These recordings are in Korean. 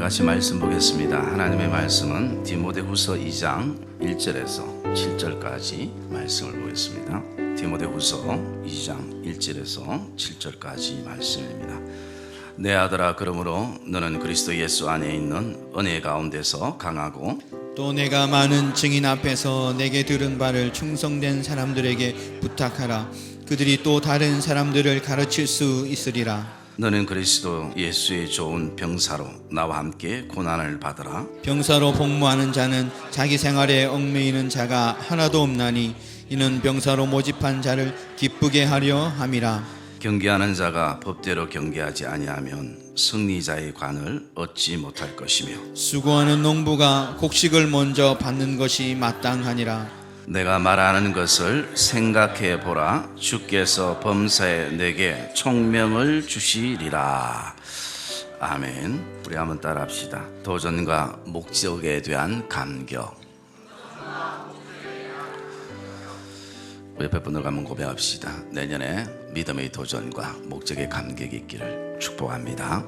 같이 말씀 보겠습니다. 하나님의 말씀은 디모데후서 2장 1절에서 7절까지 말씀을 보겠습니다. 디모데후서 2장 1절에서 7절까지 말씀입니다. 내 아들아, 그러므로 너는 그리스도 예수 안에 있는 은혜 가운데서 강하고 또 내가 많은 증인 앞에서 내게 들은 바를 충성된 사람들에게 부탁하라. 그들이 또 다른 사람들을 가르칠 수 있으리라. 너는 그리스도 예수의 좋은 병사로 나와 함께 고난을 받으라. 병사로 복무하는 자는 자기 생활에 얽매이는 자가 하나도 없나니 이는 병사로 모집한 자를 기쁘게 하려 함이라. 경계하는 자가 법대로 경계하지 아니하면 승리자의 관을 얻지 못할 것이며 수고하는 농부가 곡식을 먼저 받는 것이 마땅하니라. 내가 말하는 것을 생각해 보라. 주께서 범사에 내게 총명을 주시리라. 아멘. 우리 한번 따라합시다. 도전과 목적에 대한 감격. 우리 옆에 분들과 한번 고백합시다. 내년에 믿음의 도전과 목적의 감격이 있기를 축복합니다.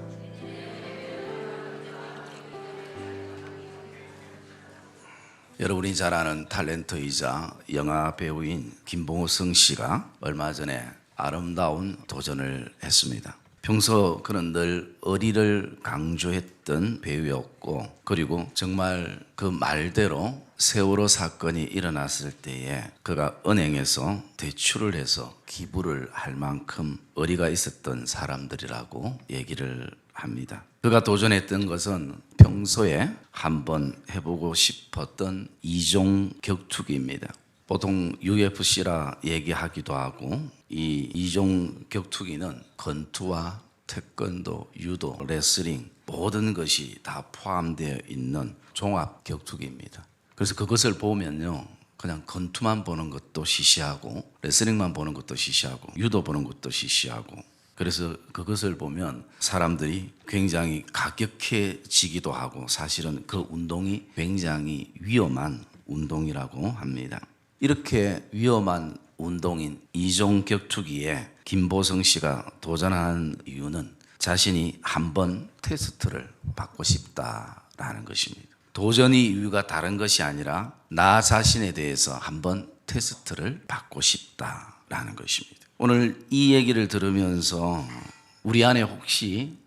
여러분이 잘 아는 탤런트이자 영화 배우인 김봉성 씨가 얼마 전에 아름다운 도전을 했습니다. 평소 그는 늘 의리를 강조했던 배우였고, 그리고 정말 그 말대로 세월호 사건이 일어났을 때에 그가 은행에서 대출을 해서 기부를 할 만큼 의리가 있었던 사람들이라고 얘기를 합니다. 그가 도전했던 것은 평소에 한번 해보고 싶었던 이종 격투기입니다. 보통 UFC라 얘기하기도 하고, 이 이종 격투기는 권투와 태권도, 유도, 레슬링 모든 것이 다 포함되어 있는 종합 격투기입니다. 그래서 그것을 보면요, 그냥 권투만 보는 것도 시시하고 레슬링만 보는 것도 시시하고 유도 보는 것도 시시하고, 그래서 그것을 보면 사람들이 굉장히 가격해지기도 하고, 사실은 그 운동이 굉장히 위험한 운동이라고 합니다. 이렇게 위험한 운동인 이종 격투기에 김보성 씨가 도전하는 이유는 자신이 한번 테스트를 받고 싶다라는 것입니다. 도전의 이유가 다른 것이 아니라 나 자신에 대해서 한번 테스트를 받고 싶다라는 것입니다. 오늘 이 얘기를 들으면서 우리 안에 혹시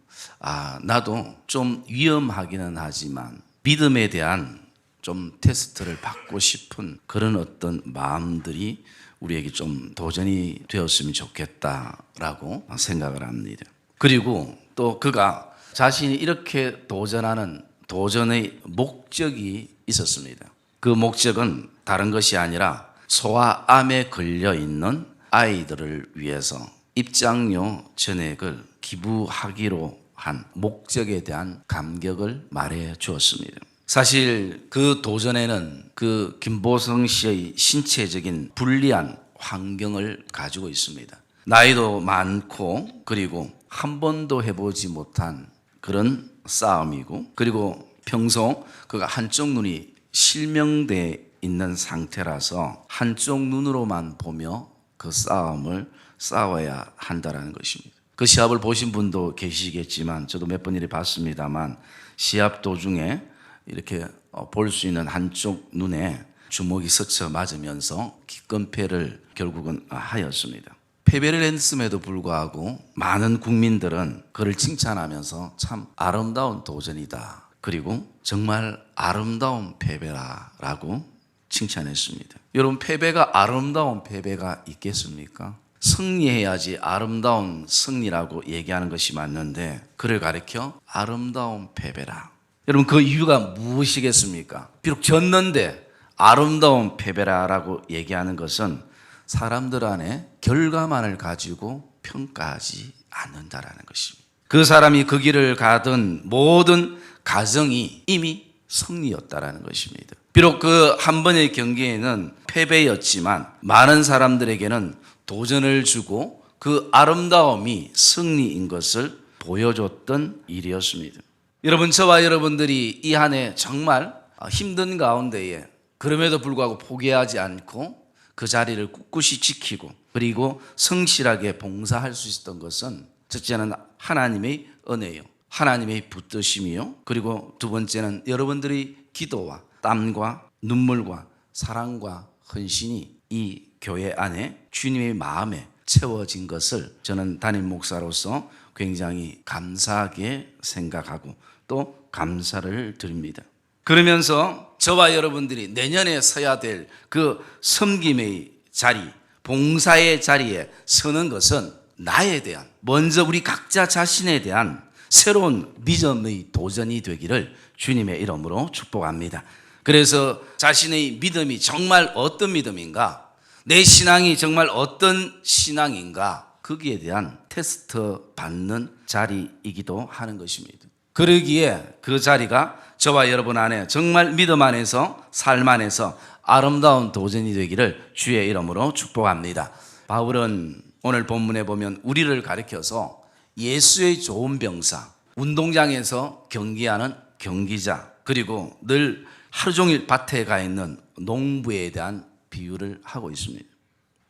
나도 좀 위험하기는 하지만 믿음에 대한 좀 테스트를 받고 싶은 그런 어떤 마음들이 우리에게 좀 도전이 되었으면 좋겠다라고 생각을 합니다. 그리고 또 그가 자신이 이렇게 도전하는 도전의 목적이 있었습니다. 그 목적은 다른 것이 아니라 소아암에 걸려있는 아이들을 위해서 입장료 전액을 기부하기로 한 목적에 대한 감격을 말해 주었습니다. 사실 그 도전에는 그 김보성 씨의 신체적인 불리한 환경을 가지고 있습니다. 나이도 많고, 그리고 한 번도 해보지 못한 그런 싸움이고, 그리고 평소 그가 한쪽 눈이 실명되어 있는 상태라서 한쪽 눈으로만 보며 그 싸움을 싸워야 한다는 것입니다. 그 시합을 보신 분도 계시겠지만, 저도 몇 번 이렇게 봤습니다만, 시합 도중에 이렇게 볼 수 있는 한쪽 눈에 주먹이 스쳐 맞으면서 기권패를 결국은 하였습니다. 패배를 했음에도 불구하고 많은 국민들은 그를 칭찬하면서 참 아름다운 도전이다, 그리고 정말 아름다운 패배라라고 칭찬했습니다. 여러분, 패배가 아름다운 패배가 있겠습니까? 승리해야지 아름다운 승리라고 얘기하는 것이 맞는데, 그를 가리켜 아름다운 패배라. 여러분, 그 이유가 무엇이겠습니까? 비록 졌는데 아름다운 패배라라고 얘기하는 것은 사람들 안에 결과만을 가지고 평가하지 않는다라는 것입니다. 그 사람이 그 길을 가던 모든 과정이 이미 승리였다라는 것입니다. 비록 그 한 번의 경기에는 패배였지만 많은 사람들에게는 도전을 주고 그 아름다움이 승리인 것을 보여줬던 일이었습니다. 여러분, 저와 여러분들이 이 한 해 정말 힘든 가운데에 그럼에도 불구하고 포기하지 않고 그 자리를 꿋꿋이 지키고, 그리고 성실하게 봉사할 수 있었던 것은 첫째는 하나님의 은혜요, 하나님의 붙드심이요. 그리고 두 번째는 여러분들의 기도와 땀과 눈물과 사랑과 헌신이 이 교회 안에 주님의 마음에 채워진 것을 저는 담임 목사로서 굉장히 감사하게 생각하고 또 감사를 드립니다. 그러면서 저와 여러분들이 내년에 서야 될 그 섬김의 자리, 봉사의 자리에 서는 것은 나에 대한, 먼저 우리 각자 자신에 대한 새로운 믿음의 도전이 되기를 주님의 이름으로 축복합니다. 그래서 자신의 믿음이 정말 어떤 믿음인가, 내 신앙이 정말 어떤 신앙인가, 거기에 대한 테스트 받는 자리이기도 하는 것입니다. 그러기에 그 자리가 저와 여러분 안에 정말 믿음 안에서 삶 안에서 아름다운 도전이 되기를 주의 이름으로 축복합니다. 바울은 오늘 본문에 보면 우리를 가리켜서 예수의 좋은 병사, 운동장에서 경기하는 경기자, 그리고 늘 하루 종일 밭에 가 있는 농부에 대한 비유를 하고 있습니다.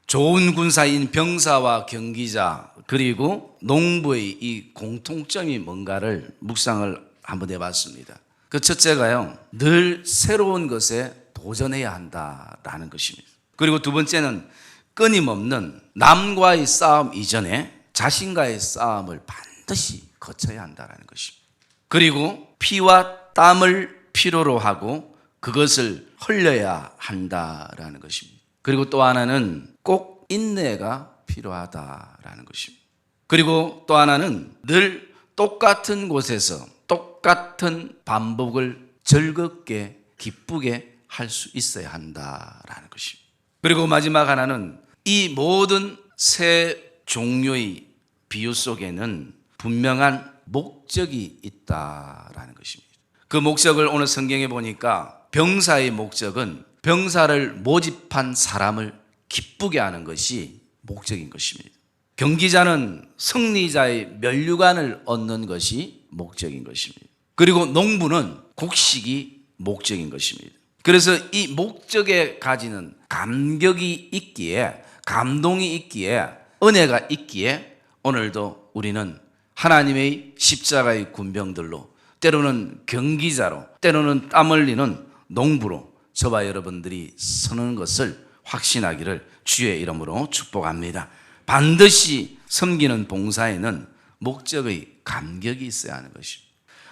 좋은 군사인 병사와 경기자 그리고 농부의 이 공통점이 뭔가를 묵상을 한번 해봤습니다. 그 첫째가요, 늘 새로운 것에 도전해야 한다라는 것입니다. 그리고 두 번째는 끊임없는 남과의 싸움 이전에 자신과의 싸움을 반드시 거쳐야 한다는 것입니다. 그리고 피와 땀을 필요로 하고 그것을 흘려야 한다라는 것입니다. 그리고 또 하나는 꼭 인내가 필요하다라는 것입니다. 그리고 또 하나는 늘 똑같은 곳에서 똑같은 반복을 즐겁게 기쁘게 할 수 있어야 한다라는 것입니다. 그리고 마지막 하나는 이 모든 세 종류의 비유 속에는 분명한 목적이 있다라는 것입니다. 그 목적을 오늘 성경에 보니까 병사의 목적은 병사를 모집한 사람을 기쁘게 하는 것이 목적인 것입니다. 경기자는 승리자의 면류관을 얻는 것이 목적인 것입니다. 그리고 농부는 곡식이 목적인 것입니다. 그래서 이 목적에 가지는 감격이 있기에, 감동이 있기에, 은혜가 있기에 오늘도 우리는 하나님의 십자가의 군병들로, 때로는 경기자로, 때로는 땀 흘리는 농부로 저와 여러분들이 서는 것을 확신하기를 주의 이름으로 축복합니다. 반드시 섬기는 봉사에는 목적의 감격이 있어야 하는 것입니다.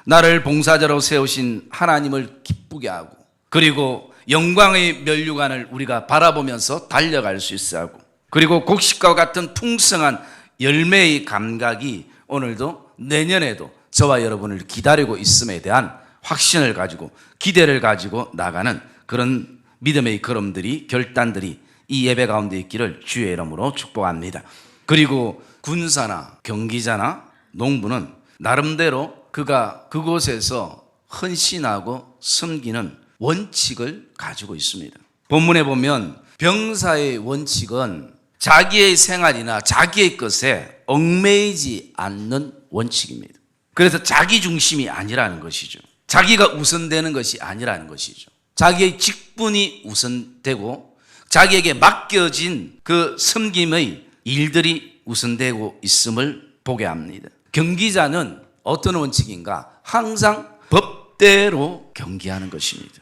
나를 봉사자로 세우신 하나님을 기쁘게 하고, 그리고 영광의 면류관을 우리가 바라보면서 달려갈 수 있어야 하고, 그리고 곡식과 같은 풍성한 열매의 감각이 오늘도 내년에도 저와 여러분을 기다리고 있음에 대한 확신을 가지고 기대를 가지고 나가는 그런 믿음의 걸음들이, 결단들이 이 예배 가운데 있기를 주의 이름으로 축복합니다. 그리고 군사나 경기자나 농부는 나름대로 그가 그곳에서 헌신하고 섬기는 원칙을 가지고 있습니다. 본문에 보면 병사의 원칙은 자기의 생활이나 자기의 것에 얽매이지 않는 원칙입니다. 그래서 자기 중심이 아니라는 것이죠. 자기가 우선되는 것이 아니라는 것이죠. 자기의 직분이 우선되고 자기에게 맡겨진 그 섬김의 일들이 우선되고 있음을 보게 합니다. 경기자는 어떤 원칙인가? 항상 법대로 경기하는 것입니다.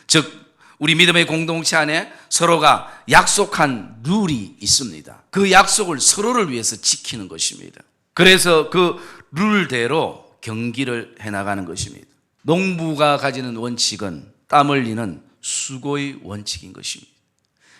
즉 우리 믿음의 공동체 안에 서로가 약속한 룰이 있습니다. 그 약속을 서로를 위해서 지키는 것입니다. 그래서 그 룰대로 경기를 해나가는 것입니다. 농부가 가지는 원칙은 땀 흘리는 수고의 원칙인 것입니다.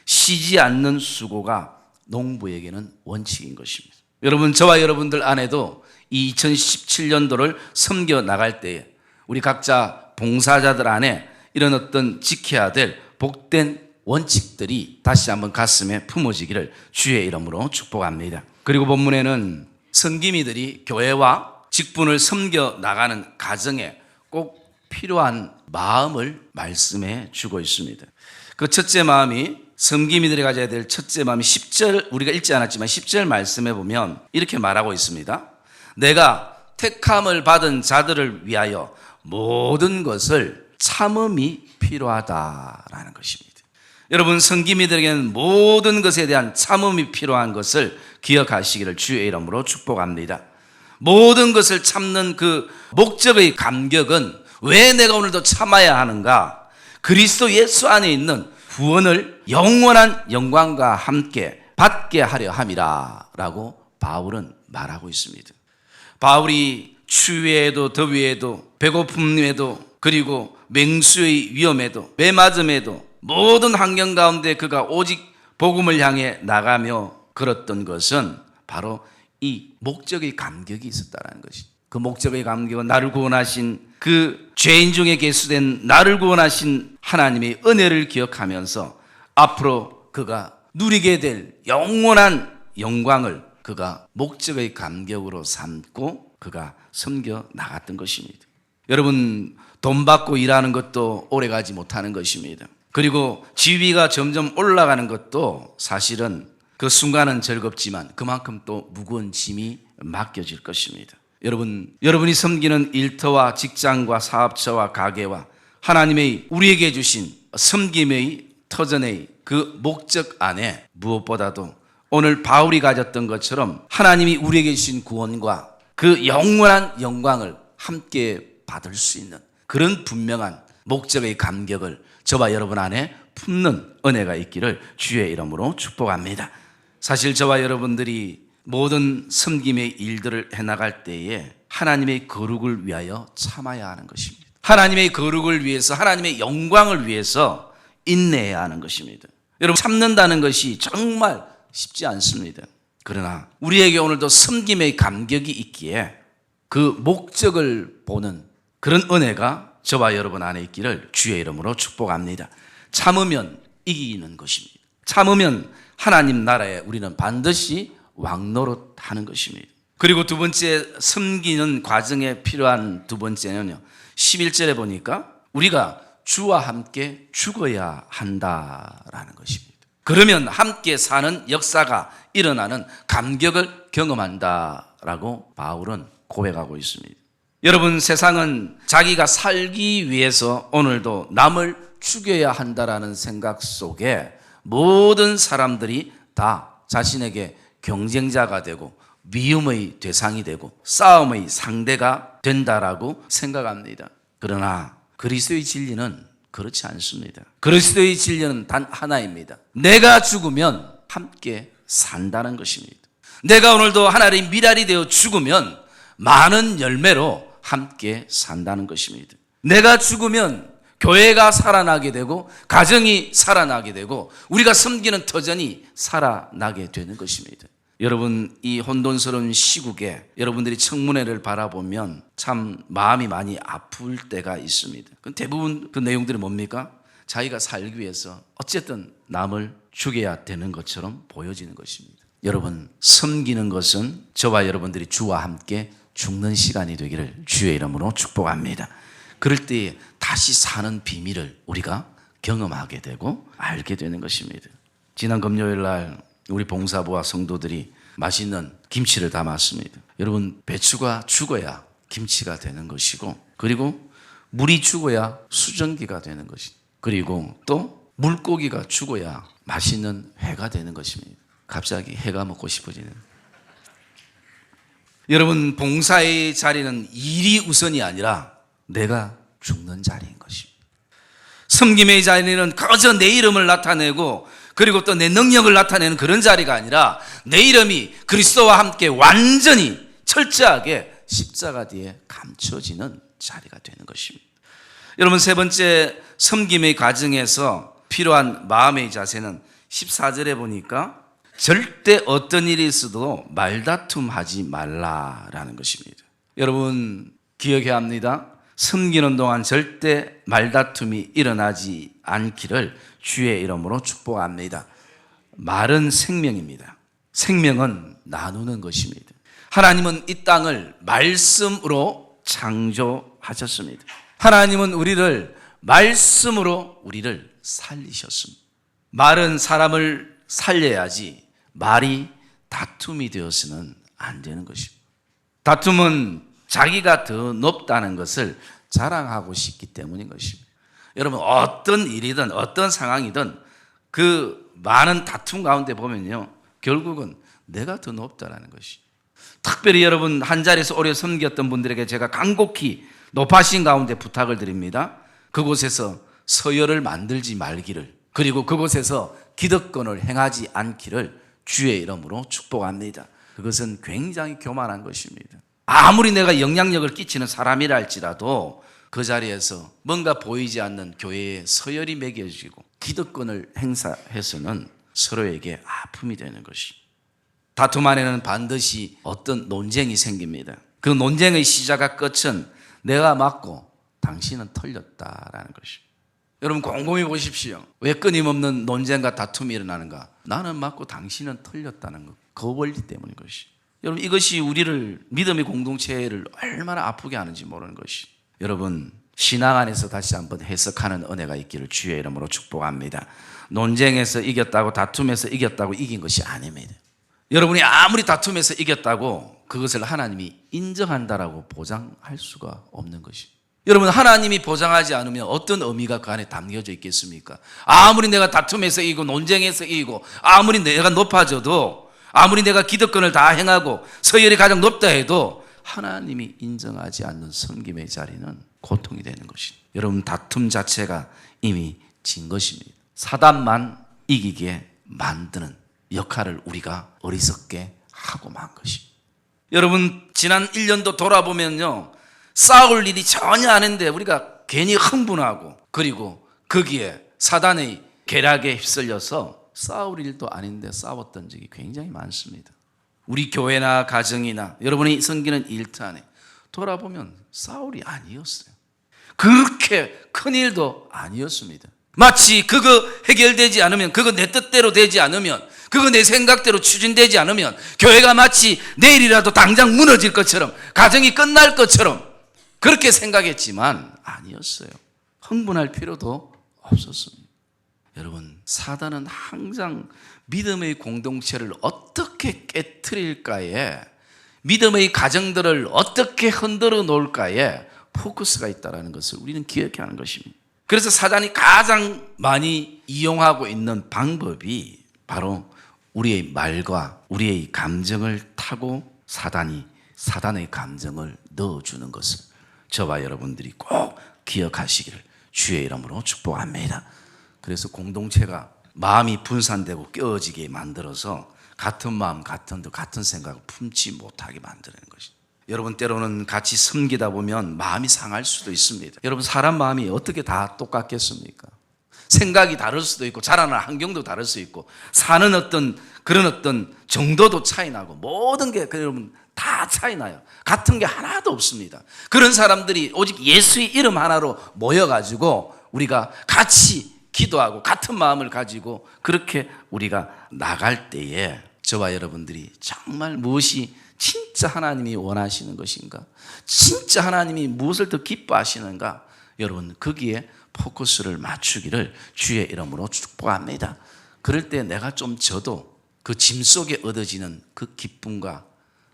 쉬지 않는 수고가 농부에게는 원칙인 것입니다. 여러분, 저와 여러분들 안에도 이 2017년도를 섬겨 나갈 때에 우리 각자 봉사자들 안에 이런 어떤 지켜야 될 복된 원칙들이 다시 한번 가슴에 품어지기를 주의 이름으로 축복합니다. 그리고 본문에는 섬김이들이 교회와 직분을 섬겨 나가는 가정에 꼭 필요한 마음을 말씀해 주고 있습니다. 그 첫째 마음이, 섬김이들이 가져야 될 첫째 마음이 10절, 우리가 읽지 않았지만 10절 말씀해 보면 이렇게 말하고 있습니다. 내가 택함을 받은 자들을 위하여 모든 것을 참음이 필요하다라는 것입니다. 여러분, 섬김이들에게는 모든 것에 대한 참음이 필요한 것을 기억하시기를 주의 이름으로 축복합니다. 모든 것을 참는 그 목적의 감격은 왜 내가 오늘도 참아야 하는가? 그리스도 예수 안에 있는 구원을 영원한 영광과 함께 받게 하려 함이라 라고 바울은 말하고 있습니다. 바울이 추위에도 더위에도 배고픔에도 그리고 맹수의 위험에도 매맞음에도 모든 환경 가운데 그가 오직 복음을 향해 나가며 걸었던 것은 바로 이 목적의 감격이 있었다는 것이. 그 목적의 감격은 나를 구원하신 그 죄인 중에 계수된 나를 구원하신 하나님의 은혜를 기억하면서 앞으로 그가 누리게 될 영원한 영광을 그가 목적의 감격으로 삼고 그가 섬겨 나갔던 것입니다. 여러분, 돈 받고 일하는 것도 오래가지 못하는 것입니다. 그리고 지위가 점점 올라가는 것도 사실은 그 순간은 즐겁지만 그만큼 또 무거운 짐이 맡겨질 것입니다. 여러분이 섬기는 일터와 직장과 사업처와 가게와 하나님의 우리에게 주신 섬김의 터전의 그 목적 안에 무엇보다도 오늘 바울이 가졌던 것처럼 하나님이 우리에게 주신 구원과 그 영원한 영광을 함께 받을 수 있는 그런 분명한 목적의 감격을 저와 여러분 안에 품는 은혜가 있기를 주의 이름으로 축복합니다. 사실 저와 여러분들이 모든 섬김의 일들을 해나갈 때에 하나님의 거룩을 위하여 참아야 하는 것입니다. 하나님의 거룩을 위해서, 하나님의 영광을 위해서 인내해야 하는 것입니다. 여러분, 참는다는 것이 정말 쉽지 않습니다. 그러나 우리에게 오늘도 섬김의 감격이 있기에 그 목적을 보는 그런 은혜가 저와 여러분 안에 있기를 주의 이름으로 축복합니다. 참으면 이기는 것입니다. 참으면 하나님 나라에 우리는 반드시 왕노릇하는 것입니다. 그리고 두 번째, 섬기는 과정에 필요한 두 번째는요, 11절에 보니까 우리가 주와 함께 죽어야 한다라는 것입니다. 그러면 함께 사는 역사가 일어나는 감격을 경험한다라고 바울은 고백하고 있습니다. 여러분, 세상은 자기가 살기 위해서 오늘도 남을 죽여야 한다라는 생각 속에 모든 사람들이 다 자신에게 경쟁자가 되고 미움의 대상이 되고 싸움의 상대가 된다라고 생각합니다. 그러나 그리스도의 진리는 그렇지 않습니다. 그리스도의 진리는 단 하나입니다. 내가 죽으면 함께 산다는 것입니다. 내가 오늘도 하나님의 미랄이 되어 죽으면 많은 열매로 함께 산다는 것입니다. 내가 죽으면 교회가 살아나게 되고 가정이 살아나게 되고 우리가 섬기는 터전이 살아나게 되는 것입니다. 여러분, 이 혼돈스러운 시국에 여러분들이 청문회를 바라보면 참 마음이 많이 아플 때가 있습니다. 대부분 그 내용들이 뭡니까? 자기가 살기 위해서 어쨌든 남을 죽여야 되는 것처럼 보여지는 것입니다. 여러분, 섬기는 것은 저와 여러분들이 주와 함께 죽는 시간이 되기를 주의 이름으로 축복합니다. 그럴 때 다시 사는 비밀을 우리가 경험하게 되고 알게 되는 것입니다. 지난 금요일 날 우리 봉사부와 성도들이 맛있는 김치를 담았습니다. 여러분, 배추가 죽어야 김치가 되는 것이고, 그리고 물이 죽어야 수증기가 되는 것입니다. 그리고 또 물고기가 죽어야 맛있는 회가 되는 것입니다. 갑자기 회가 먹고 싶어지는. 여러분, 봉사의 자리는 일이 우선이 아니라 내가 죽는 자리인 것입니다. 섬김의 자리는 그저 내 이름을 나타내고 그리고 또 내 능력을 나타내는 그런 자리가 아니라 내 이름이 그리스도와 함께 완전히 철저하게 십자가 뒤에 감춰지는 자리가 되는 것입니다. 여러분, 세 번째 섬김의 과정에서 필요한 마음의 자세는 14절에 보니까 절대 어떤 일이 있어도 말다툼하지 말라라는 것입니다. 여러분, 기억해야 합니다. 섬기는 동안 절대 말다툼이 일어나지 않기를 주의 이름으로 축복합니다. 말은 생명입니다. 생명은 나누는 것입니다. 하나님은 이 땅을 말씀으로 창조하셨습니다. 하나님은 우리를 말씀으로 우리를 살리셨습니다. 말은 사람을 살려야지 말이 다툼이 되어서는 안 되는 것입니다. 다툼은 자기가 더 높다는 것을 자랑하고 싶기 때문인 것입니다. 여러분, 어떤 일이든 어떤 상황이든 그 많은 다툼 가운데 보면요, 결국은 내가 더 높다라는 것이. 특별히 여러분 한 자리에서 오래 섬겼던 분들에게 제가 간곡히 높아신 가운데 부탁을 드립니다. 그곳에서 서열을 만들지 말기를, 그리고 그곳에서 기득권을 행하지 않기를 주의 이름으로 축복합니다. 그것은 굉장히 교만한 것입니다. 아무리 내가 영향력을 끼치는 사람이라 할지라도 그 자리에서 뭔가 보이지 않는 교회의 서열이 매겨지고 기득권을 행사해서는 서로에게 아픔이 되는 것이. 다툼 안에는 반드시 어떤 논쟁이 생깁니다. 그 논쟁의 시작과 끝은 내가 맞고 당신은 틀렸다라는 것이. 여러분 곰곰이 보십시오. 왜 끊임없는 논쟁과 다툼이 일어나는가? 나는 맞고 당신은 틀렸다는 것. 그 원리 때문인 것이. 여러분 이것이 우리를, 믿음의 공동체를 얼마나 아프게 하는지 모르는 것이. 여러분 신앙 안에서 다시 한번 해석하는 은혜가 있기를 주의 이름으로 축복합니다. 논쟁에서 이겼다고, 다툼에서 이겼다고 이긴 것이 아닙니다. 여러분이 아무리 다툼에서 이겼다고 그것을 하나님이 인정한다라고 보장할 수가 없는 것이. 여러분 하나님이 보장하지 않으면 어떤 의미가 그 안에 담겨져 있겠습니까? 아무리 내가 다툼에서 이기고 논쟁에서 이기고 아무리 내가 높아져도, 아무리 내가 기득권을 다 행하고 서열이 가장 높다 해도 하나님이 인정하지 않는 섬김의 자리는 고통이 되는 것입니다. 여러분 다툼 자체가 이미 진 것입니다. 사단만 이기게 만드는 역할을 우리가 어리석게 하고 만 것입니다. 여러분 지난 1년도 돌아보면요, 싸울 일이 전혀 아닌데 우리가 괜히 흥분하고, 그리고 거기에 사단의 계략에 휩쓸려서 싸울 일도 아닌데 싸웠던 적이 굉장히 많습니다. 우리 교회나 가정이나 여러분이 섬기는 일터안에 돌아보면 싸울이 아니었어요. 그렇게 큰 일도 아니었습니다. 마치 그거 해결되지 않으면, 그거 내 뜻대로 되지 않으면, 그거 내 생각대로 추진되지 않으면 교회가 마치 내일이라도 당장 무너질 것처럼, 가정이 끝날 것처럼 그렇게 생각했지만 아니었어요. 흥분할 필요도 없었습니다. 여러분 사단은 항상 믿음의 공동체를 어떻게 깨트릴까에, 믿음의 가정들을 어떻게 흔들어 놓을까에 포커스가 있다는 것을 우리는 기억해야 하는 것입니다. 그래서 사단이 가장 많이 이용하고 있는 방법이 바로 우리의 말과 우리의 감정을 타고 사단의 감정을 넣어주는 것을 저와 여러분들이 꼭 기억하시기를 주의 이름으로 축복합니다. 그래서 공동체가 마음이 분산되고 깨어지게 만들어서 같은 마음, 같은 뜻, 같은 생각을 품지 못하게 만드는 것입니다. 여러분 때로는 같이 섬기다 보면 마음이 상할 수도 있습니다. 여러분 사람 마음이 어떻게 다 똑같겠습니까? 생각이 다를 수도 있고, 자라는 환경도 다를 수 있고, 사는 그런 어떤 정도도 차이 나고, 모든 게 여러분 다 차이 나요. 같은 게 하나도 없습니다. 그런 사람들이 오직 예수의 이름 하나로 모여가지고 우리가 같이 기도하고 같은 마음을 가지고 그렇게 우리가 나갈 때에 저와 여러분들이 정말 무엇이 진짜 하나님이 원하시는 것인가, 진짜 하나님이 무엇을 더 기뻐하시는가, 여러분 거기에 포커스를 맞추기를 주의 이름으로 축복합니다. 그럴 때 내가 좀 져도 그 짐 속에 얻어지는 그 기쁨과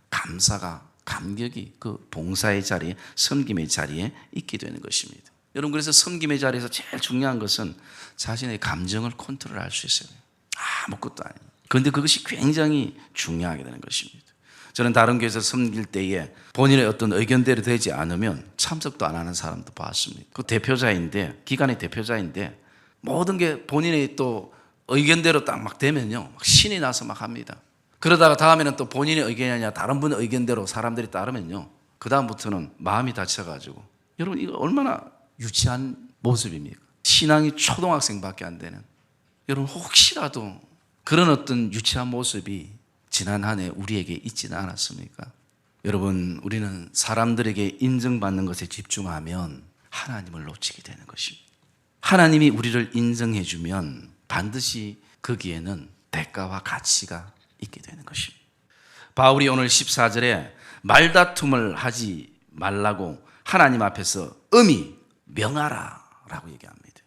감사가, 감격이 그 봉사의 자리에, 섬김의 자리에 있게 되는 것입니다. 여러분 그래서 섬김의 자리에서 제일 중요한 것은 자신의 감정을 컨트롤할 수 있어요. 아무것도 아닙니다. 그런데 그것이 굉장히 중요하게 되는 것입니다. 저는 다른 교회에서 섬길 때에 본인의 어떤 의견대로 되지 않으면 참석도 안 하는 사람도 봤습니다. 그 대표자인데, 기관의 대표자인데 모든 게 본인의 또 의견대로 딱 막 되면요, 막 신이 나서 막 합니다. 그러다가 다음에는 또 본인의 의견이 아니라 다른 분의 의견대로 사람들이 따르면요, 그 다음부터는 마음이 다쳐가지고, 여러분 이거 얼마나 유치한 모습입니까? 신앙이 초등학생밖에 안 되는, 여러분 혹시라도 그런 어떤 유치한 모습이 지난 한 해 우리에게 있지는 않았습니까? 여러분 우리는 사람들에게 인정받는 것에 집중하면 하나님을 놓치게 되는 것입니다. 하나님이 우리를 인정해 주면 반드시 거기에는 대가와 가치가 있게 되는 것입니다. 바울이 오늘 14절에 말다툼을 하지 말라고 하나님 앞에서 엄히 명하라 라고 얘기합니다.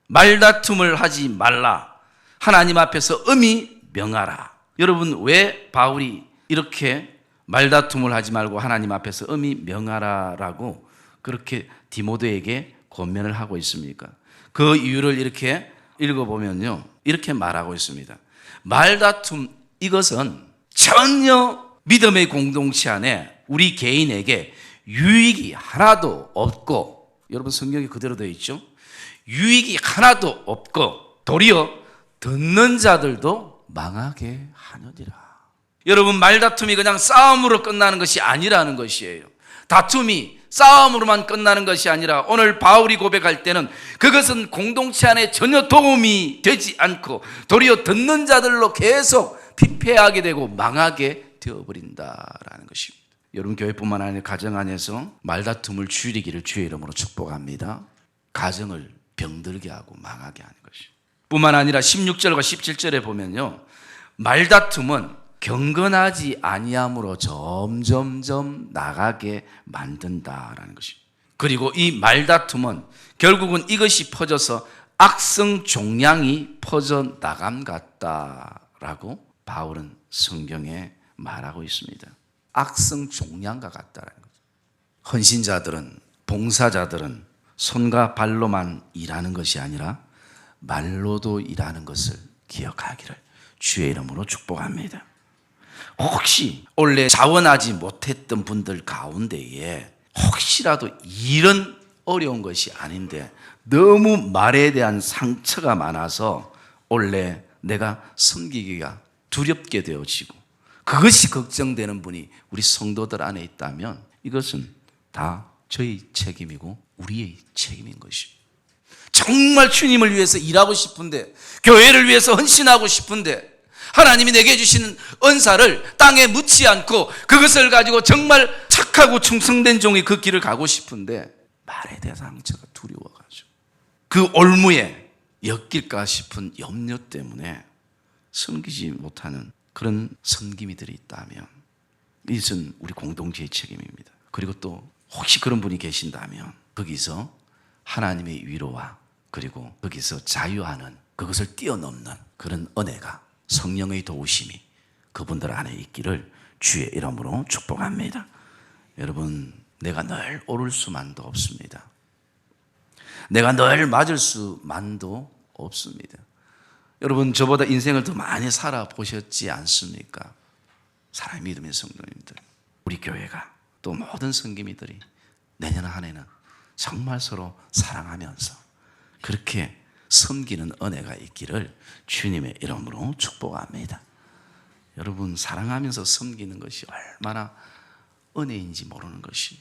말다툼을 하지 말라, 하나님 앞에서 엄히 명하라. 여러분 왜 바울이 이렇게 말다툼을 하지 말고 하나님 앞에서 엄히 명하라라고 그렇게 디모데에게 권면을 하고 있습니까? 그 이유를 이렇게 읽어보면요, 이렇게 말하고 있습니다. 말다툼, 이것은 전혀 믿음의 공동체 안에 우리 개인에게 유익이 하나도 없고, 여러분 성경이 그대로 되어 있죠? 유익이 하나도 없고 도리어 듣는 자들도 망하게 하느니라. 여러분, 말다툼이 그냥 싸움으로 끝나는 것이 아니라는 것이에요. 다툼이 싸움으로만 끝나는 것이 아니라 오늘 바울이 고백할 때는 그것은 공동체 안에 전혀 도움이 되지 않고 도리어 듣는 자들로 계속 피폐하게 되고 망하게 되어버린다라는 것입니다. 여러분, 교회뿐만 아니라 가정 안에서 말다툼을 줄이기를 주의 이름으로 축복합니다. 가정을 병들게 하고 망하게 하는 것입니다. 뿐만 아니라 16절과 17절에 보면요, 말다툼은 경건하지 아니함으로 점점점 나가게 만든다라는 것입니다. 그리고 이 말다툼은 결국은 이것이 퍼져서 악성 종양이 퍼져 나감 같다라고 바울은 성경에 말하고 있습니다. 악성 종양과 같다라는 거죠. 헌신자들은, 봉사자들은 손과 발로만 일하는 것이 아니라 말로도 일하는 것을 기억하기를 주의 이름으로 축복합니다. 혹시 원래 자원하지 못했던 분들 가운데에 혹시라도 이런 어려운 것이 아닌데 너무 말에 대한 상처가 많아서 원래 내가 섬기기가 두렵게 되어지고 그것이 걱정되는 분이 우리 성도들 안에 있다면 이것은 다 저희 책임이고 우리의 책임인 것입니다. 정말 주님을 위해서 일하고 싶은데, 교회를 위해서 헌신하고 싶은데 하나님이 내게 주시는 은사를 땅에 묻지 않고 그것을 가지고 정말 착하고 충성된 종이 그 길을 가고 싶은데 말에 대한 상처가 두려워가지고 그 올무에 엮일까 싶은 염려 때문에 섬기지 못하는 그런 섬김이들이 있다면 이것은 우리 공동체의 책임입니다. 그리고 또 혹시 그런 분이 계신다면 거기서 하나님의 위로와 그리고 거기서 자유하는, 그것을 뛰어넘는 그런 은혜가, 성령의 도우심이 그분들 안에 있기를 주의 이름으로 축복합니다. 여러분, 내가 늘 오를 수만도 없습니다. 내가 늘 맞을 수만도 없습니다. 여러분, 저보다 인생을 더 많이 살아보셨지 않습니까? 사랑의 믿음의 성도님들, 우리 교회가 또 모든 성김이들이 내년 한 해는 정말 서로 사랑하면서 그렇게 섬기는 은혜가 있기를 주님의 이름으로 축복합니다. 여러분, 사랑하면서 섬기는 것이 얼마나 은혜인지 모르는 것이.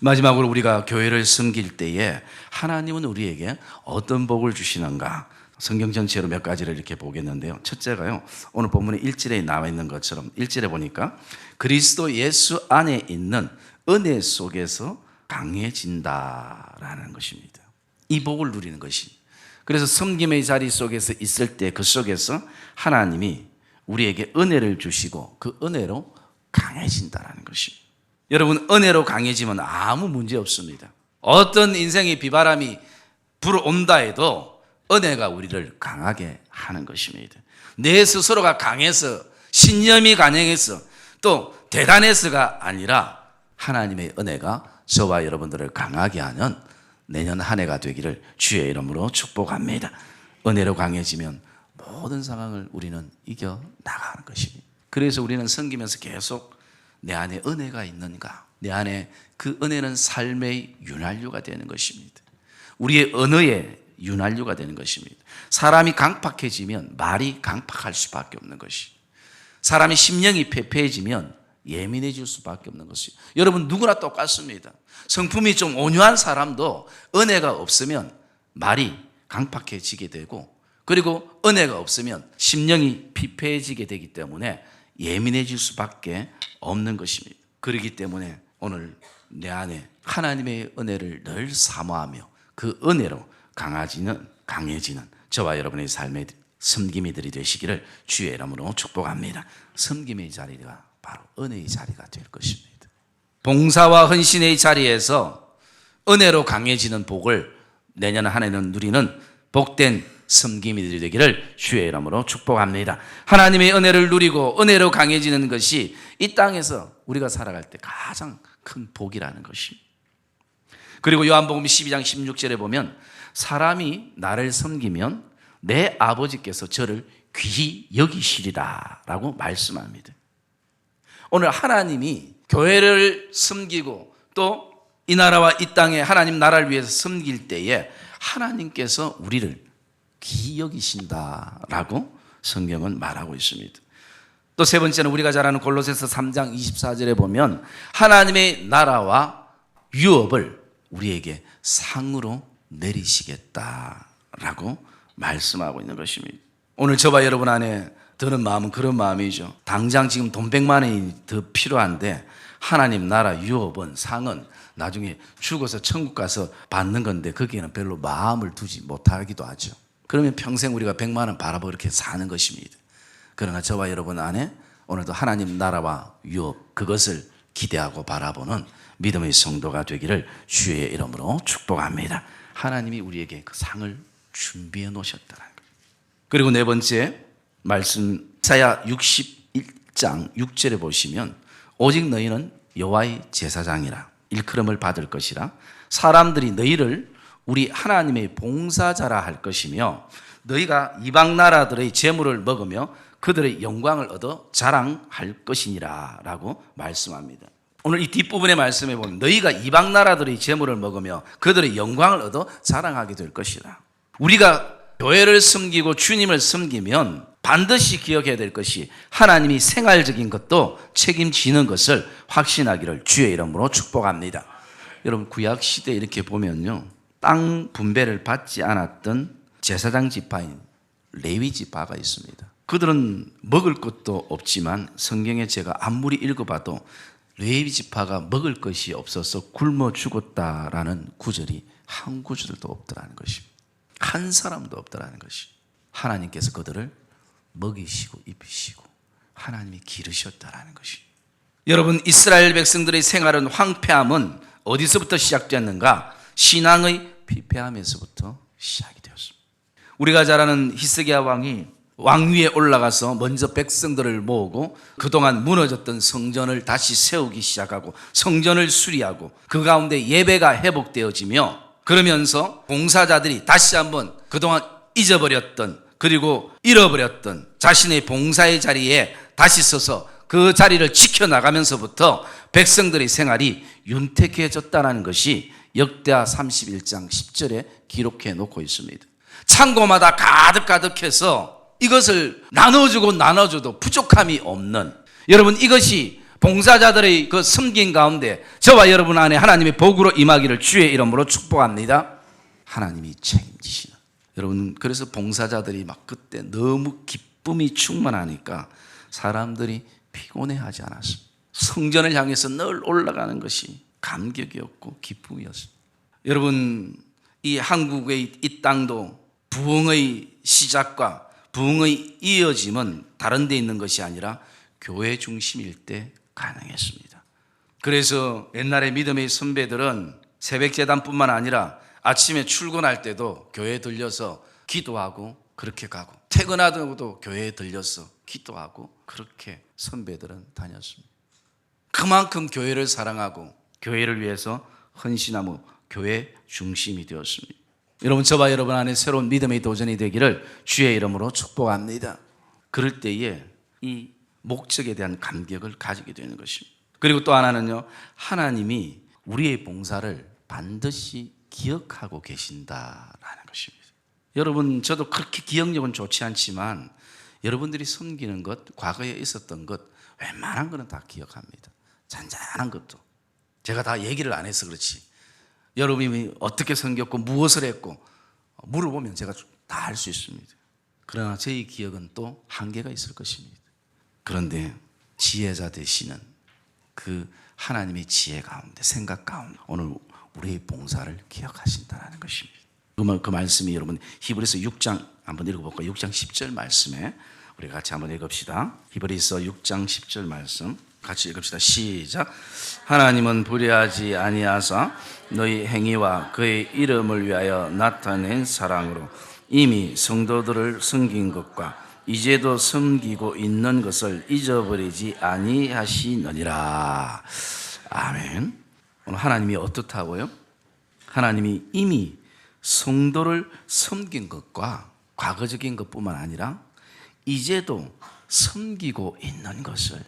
마지막으로 우리가 교회를 섬길 때에 하나님은 우리에게 어떤 복을 주시는가, 성경 전체로 몇 가지를 이렇게 보겠는데요. 첫째가요, 오늘 본문의 1절에 나와 있는 것처럼 1절에 보니까 그리스도 예수 안에 있는 은혜 속에서 강해진다라는 것입니다. 이 복을 누리는 것이. 그래서 섬김의 자리 속에서 있을 때 그 속에서 하나님이 우리에게 은혜를 주시고 그 은혜로 강해진다라는 것입니다. 여러분, 은혜로 강해지면 아무 문제 없습니다. 어떤 인생의 비바람이 불어온다 해도 은혜가 우리를 강하게 하는 것입니다. 내 스스로가 강해서, 신념이 강해서, 또 대단해서가 아니라 하나님의 은혜가 저와 여러분들을 강하게 하는 내년 한 해가 되기를 주의 이름으로 축복합니다. 은혜로 강해지면 모든 상황을 우리는 이겨나가는 것입니다. 그래서 우리는 섬기면서 계속 내 안에 은혜가 있는가, 내 안에 그 은혜는 삶의 윤활유가 되는 것입니다. 우리의 언어의 윤활유가 되는 것입니다. 사람이 강팍해지면 말이 강팍할 수밖에 없는 것이, 사람의 심령이 패패해지면 예민해질 수밖에 없는 것이에요. 여러분, 누구나 똑같습니다. 성품이 좀 온유한 사람도 은혜가 없으면 말이 강팍해지게 되고, 그리고 은혜가 없으면 심령이 피폐해지게 되기 때문에 예민해질 수밖에 없는 것입니다. 그렇기 때문에 오늘 내 안에 하나님의 은혜를 늘 사모하며 그 은혜로 강해지는 저와 여러분의 삶의 섬김이들이 되시기를 주의 이름으로 축복합니다. 섬김의 자리가 바로 은혜의 자리가 될 것입니다. 봉사와 헌신의 자리에서 은혜로 강해지는 복을 내년 한 해는 누리는 복된 섬김이들이 되기를 주의 이름으로 축복합니다. 하나님의 은혜를 누리고 은혜로 강해지는 것이 이 땅에서 우리가 살아갈 때 가장 큰 복이라는 것입니다. 그리고 요한복음 12장 16절에 보면 사람이 나를 섬기면 내 아버지께서 저를 귀히 여기시리라 라고 말씀합니다. 오늘 하나님이 교회를 섬기고 또 이 나라와 이 땅에 하나님 나라를 위해서 섬길 때에 하나님께서 우리를 귀히 여기신다라고 성경은 말하고 있습니다. 또 세 번째는 우리가 잘 아는 골로새서 3장 24절에 보면 하나님의 나라와 유업을 우리에게 상으로 내리시겠다라고 말씀하고 있는 것입니다. 오늘 저와 여러분 안에 드는 마음은 그런 마음이죠. 당장 지금 돈 100만 원이 더 필요한데 하나님 나라 유업은 상은 나중에 죽어서 천국 가서 받는 건데 거기에는 별로 마음을 두지 못하기도 하죠. 그러면 평생 우리가 100만 원 바라보고 이렇게 사는 것입니다. 그러나 저와 여러분 안에 오늘도 하나님 나라와 유업 그것을 기대하고 바라보는 믿음의 성도가 되기를 주의 이름으로 축복합니다. 하나님이 우리에게 그 상을 준비해 놓으셨다는 거예요. 그리고 네 번째 말씀 이사야 61장 6절에 보시면 오직 너희는 여호와의 제사장이라 일컬음을 받을 것이라 사람들이 너희를 우리 하나님의 봉사자라 할 것이며 너희가 이방 나라들의 재물을 먹으며 그들의 영광을 얻어 자랑할 것이니라 라고 말씀합니다. 오늘 이 뒷부분의 말씀에 보면 너희가 이방 나라들의 재물을 먹으며 그들의 영광을 얻어 자랑하게 될 것이라. 우리가 교회를 섬기고 주님을 섬기면 반드시 기억해야 될 것이 하나님이 생활적인 것도 책임지는 것을 확신하기를 주의 이름으로 축복합니다. 여러분 구약 시대에 이렇게 보면요, 땅 분배를 받지 않았던 제사장 지파인 레위 지파가 있습니다. 그들은 먹을 것도 없지만 성경에 제가 아무리 읽어봐도 레위 지파가 먹을 것이 없어서 굶어 죽었다라는 구절이 한 구절도 없더라는 것입니다. 한 사람도 없더라는 것이. 하나님께서 그들을 먹이시고 입히시고 하나님이 기르셨다라는 것이. 여러분 이스라엘 백성들의 생활은 황폐함은 어디서부터 시작됐는가? 신앙의 피폐함에서부터 시작이 되었습니다. 우리가 잘 아는 히스기야 왕이 왕위에 올라가서 먼저 백성들을 모으고 그동안 무너졌던 성전을 다시 세우기 시작하고 성전을 수리하고 그 가운데 예배가 회복되어지며 그러면서 봉사자들이 다시 한번 그동안 잊어버렸던 그리고 잃어버렸던 자신의 봉사의 자리에 다시 서서 그 자리를 지켜나가면서부터 백성들의 생활이 윤택해졌다는 것이 역대하 31장 10절에 기록해 놓고 있습니다. 창고마다 가득가득해서 이것을 나눠주고 나눠줘도 부족함이 없는, 여러분 이것이 봉사자들의 그 섬긴 가운데 저와 여러분 안에 하나님의 복으로 임하기를 주의 이름으로 축복합니다. 하나님이 책임지시는. 여러분 그래서 봉사자들이 막 그때 너무 기쁨이 충만하니까 사람들이 피곤해하지 않았습니다. 성전을 향해서 늘 올라가는 것이 감격이었고 기쁨이었습니다. 여러분 이 한국의 이 땅도 부흥의 시작과 부흥의 이어짐은 다른 데 있는 것이 아니라 교회 중심일 때 가능했습니다. 그래서 옛날에 믿음의 선배들은 새벽 제단뿐만 아니라 아침에 출근할 때도 교회에 들려서 기도하고 그렇게 가고 퇴근하더라도 교회에 들려서 기도하고 그렇게 선배들은 다녔습니다. 그만큼 교회를 사랑하고 교회를 위해서 헌신하고 교회 중심이 되었습니다. 여러분 저와 여러분 안에 새로운 믿음의 도전이 되기를 주의 이름으로 축복합니다. 그럴 때에 이 목적에 대한 감격을 가지게 되는 것입니다. 그리고 또 하나는요, 하나님이 우리의 봉사를 반드시 기억하고 계신다라는 것입니다. 여러분 저도 그렇게 기억력은 좋지 않지만 여러분들이 섬기는 것, 과거에 있었던 것 웬만한 거는 다 기억합니다. 잔잔한 것도 제가 다 얘기를 안 해서 그렇지 여러분이 어떻게 섬겼고 무엇을 했고 물어보면 제가 다 알 수 있습니다. 그러나 저희 기억은 또 한계가 있을 것입니다. 그런데 지혜자 되시는 그 하나님의 지혜 가운데 생각 가운데 오늘 우리의 봉사를 기억하신다는 것입니다. 그 말씀이 여러분 히브리서 6장 한번 읽어볼까요? 6장 10절 말씀에 우리 같이 한번 읽읍시다. 히브리서 6장 10절 말씀 같이 읽읍시다. 시작. 하나님은 불의하지 아니하사 너희 행위와 그의 이름을 위하여 나타낸 사랑으로 이미 성도들을 섬긴 것과 이제도 섬기고 있는 것을 잊어버리지 아니하시느니라. 아멘. 오늘 하나님이 어떻다고요? 하나님이 이미 성도를 섬긴 것과 과거적인 것뿐만 아니라 이제도 섬기고 있는 것을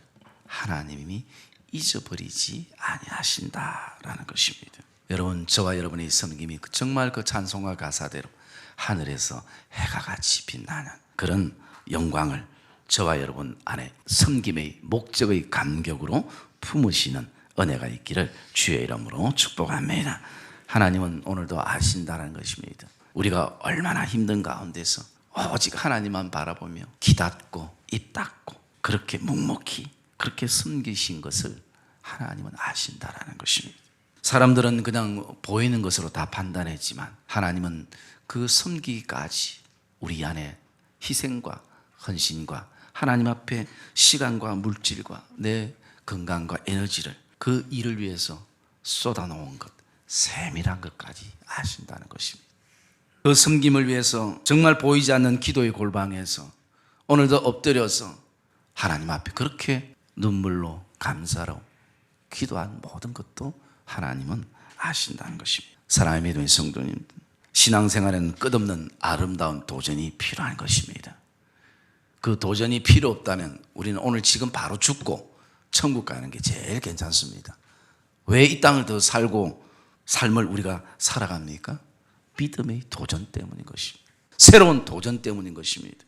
하나님이 잊어버리지 아니하신다라는 것입니다. 여러분, 저와 여러분의 섬김이 정말 그 찬송가 가사대로 하늘에서 해가 같이 빛나는 그런 영광을 저와 여러분 안에 섬김의 목적의 감격으로 품으시는 은혜가 있기를 주의 이름으로 축복합니다. 하나님은 오늘도 아신다는 것입니다. 우리가 얼마나 힘든 가운데서 오직 하나님만 바라보며 귀 닫고 입 닫고 그렇게 묵묵히 그렇게 섬기신 것을 하나님은 아신다라는 것입니다. 사람들은 그냥 보이는 것으로 다 판단했지만 하나님은 그 섬기기까지 우리 안에 희생과 헌신과 하나님 앞에 시간과 물질과 내 건강과 에너지를 그 일을 위해서 쏟아놓은 것, 세밀한 것까지 아신다는 것입니다. 그 섬김을 위해서 정말 보이지 않는 기도의 골방에서 오늘도 엎드려서 하나님 앞에 그렇게 눈물로 감사로 기도한 모든 것도 하나님은 아신다는 것입니다. 사랑의 믿음의 성도님, 신앙생활에는 끝없는 아름다운 도전이 필요한 것입니다. 그 도전이 필요 없다면 우리는 오늘 지금 바로 죽고 천국 가는 게 제일 괜찮습니다. 왜 이 땅을 더 살고 삶을 우리가 살아갑니까? 믿음의 도전 때문인 것입니다. 새로운 도전 때문인 것입니다.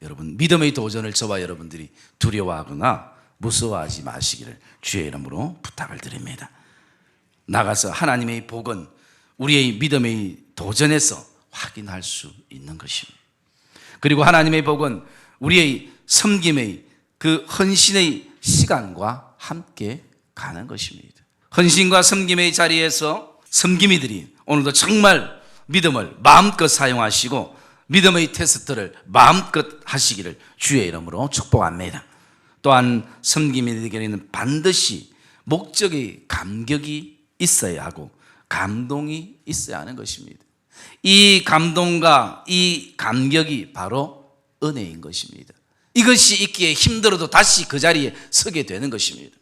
여러분, 믿음의 도전을 저와 여러분들이 두려워하거나 무서워하지 마시기를 주의 이름으로 부탁을 드립니다. 나가서 하나님의 복은 우리의 믿음의 도전에서 확인할 수 있는 것입니다. 그리고 하나님의 복은 우리의 섬김의 그 헌신의 시간과 함께 가는 것입니다. 헌신과 섬김의 자리에서 섬김이들이 오늘도 정말 믿음을 마음껏 사용하시고 믿음의 테스트를 마음껏 하시기를 주의 이름으로 축복합니다. 또한 섬김이들에게는 반드시 목적의 감격이 있어야 하고 감동이 있어야 하는 것입니다. 이 감동과 이 감격이 바로 은혜인 것입니다. 이것이 있기에 힘들어도 다시 그 자리에 서게 되는 것입니다.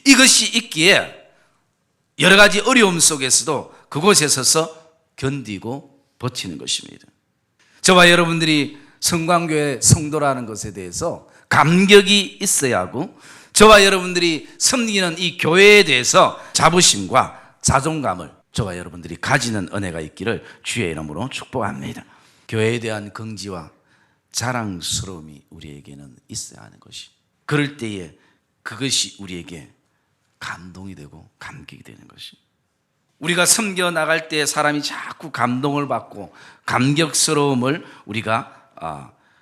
이것이 있기에 여러 가지 어려움 속에서도 그곳에 서서 견디고 버티는 것입니다. 저와 여러분들이 성광교회 성도라는 것에 대해서 감격이 있어야 하고 저와 여러분들이 섬기는 이 교회에 대해서 자부심과 자존감을 저와 여러분들이 가지는 은혜가 있기를 주의 이름으로 축복합니다. 교회에 대한 긍지와 자랑스러움이 우리에게는 있어야 하는 것이, 그럴 때에 그것이 우리에게 감동이 되고 감격이 되는 것이, 우리가 섬겨 나갈 때 사람이 자꾸 감동을 받고 감격스러움을 우리가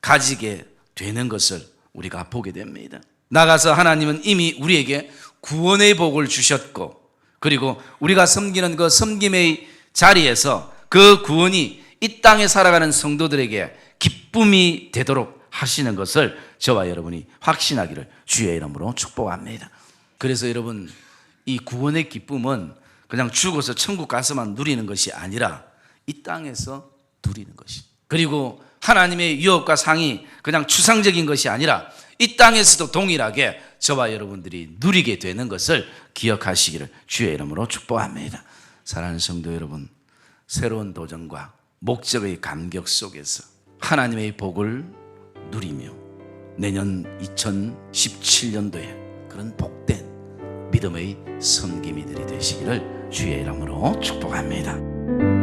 가지게 되는 것을 우리가 보게 됩니다. 나가서 하나님은 이미 우리에게 구원의 복을 주셨고, 그리고 우리가 섬기는 그 섬김의 자리에서 그 구원이 이 땅에 살아가는 성도들에게 기쁨이 되도록 하시는 것을 저와 여러분이 확신하기를 주의 이름으로 축복합니다. 그래서 여러분, 이 구원의 기쁨은 그냥 죽어서 천국 가서만 누리는 것이 아니라 이 땅에서 누리는 것이, 그리고 하나님의 유업과 상이 그냥 추상적인 것이 아니라 이 땅에서도 동일하게 저와 여러분들이 누리게 되는 것을 기억하시기를 주의 이름으로 축복합니다. 사랑하는 성도 여러분, 새로운 도전과 목적의 감격 속에서 하나님의 복을 누리며 내년 2017년도에 그런 복된 믿음의 섬김이들이 되시기를 주의 이름으로 축복합니다.